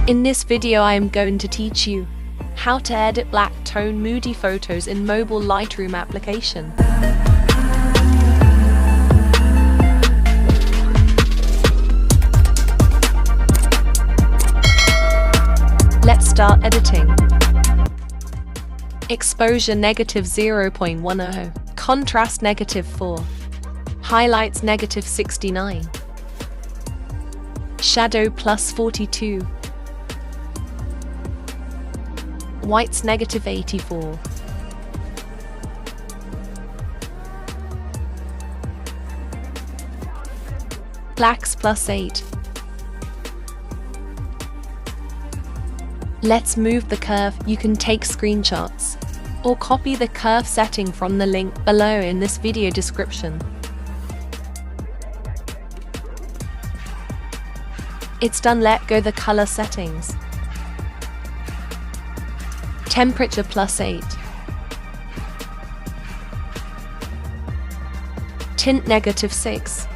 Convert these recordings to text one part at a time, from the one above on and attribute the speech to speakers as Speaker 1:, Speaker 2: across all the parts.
Speaker 1: In this video I am going to teach you how to edit black tone moody photos in mobile Lightroom application. Let's start editing. Exposure -0.10, contrast -4, highlights -69, shadow +42, whites -84. Blacks +8. Let's move the curve. You can take screenshots or copy the curve setting from the link below in this video description. It's done. Let go the color settings. Temperature +8. Tint -6.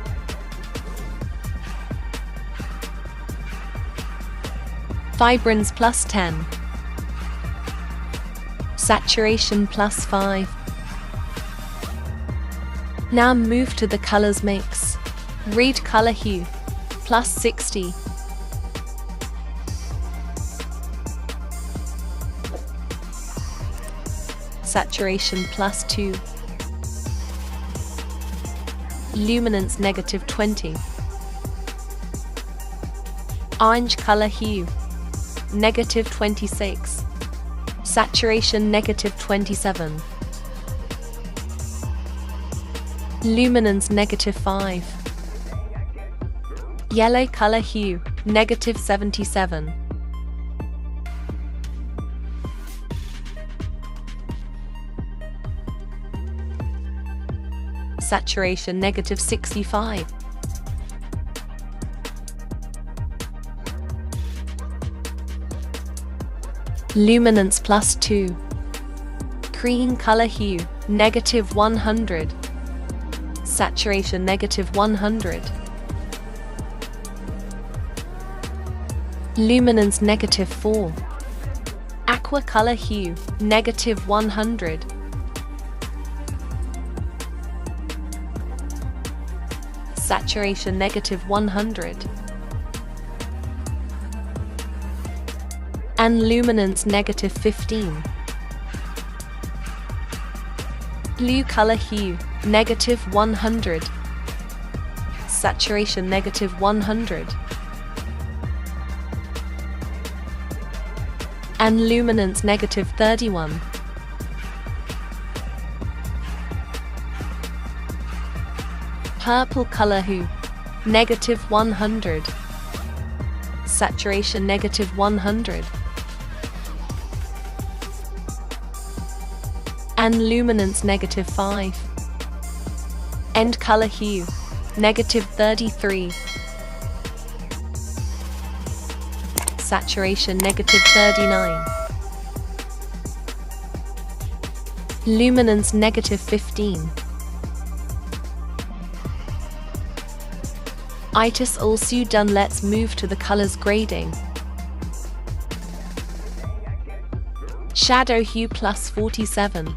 Speaker 1: Vibrance +10. Saturation +5. Now move to the colors mix. Read color hue +60. Saturation +2. Luminance -20. Orange color hue -26. Saturation -27. Luminance -5. Yellow color hue -77. Saturation -65. Luminance +2. Cream color hue -100. Saturation -100. Luminance -4. Aqua color hue -100. Saturation -100. And luminance -15. Blue color hue -100. Saturation -100. And luminance -31. Purple color hue -100. Saturation -100. And luminance -5. End color hue -33. Saturation -39. Luminance -15. It's also done. Let's move to the colors grading. Shadow hue +47.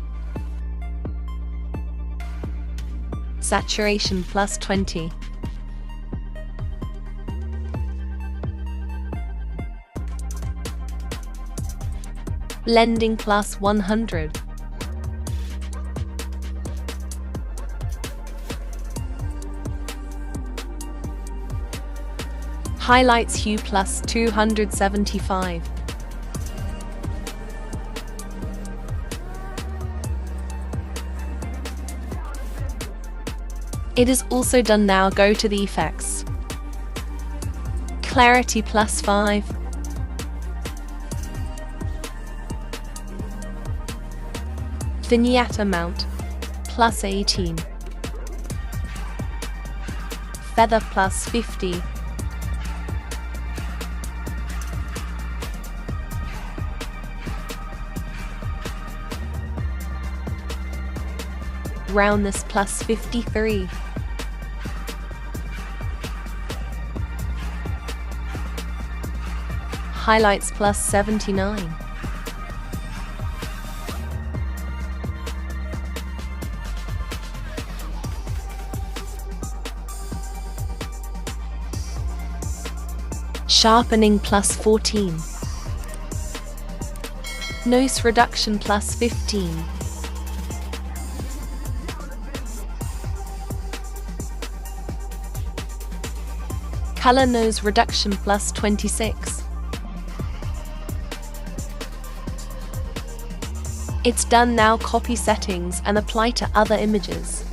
Speaker 1: Saturation +20. Blending +100. Highlights hue +275. It is also done. Now go to the effects. Clarity +5. Vignette amount +18. Feather +50. Roundness +53. Highlights plus 79. Sharpening plus 14. Noise reduction plus 15. Color nose reduction plus 26. It's done. Now copy settings and apply to other images.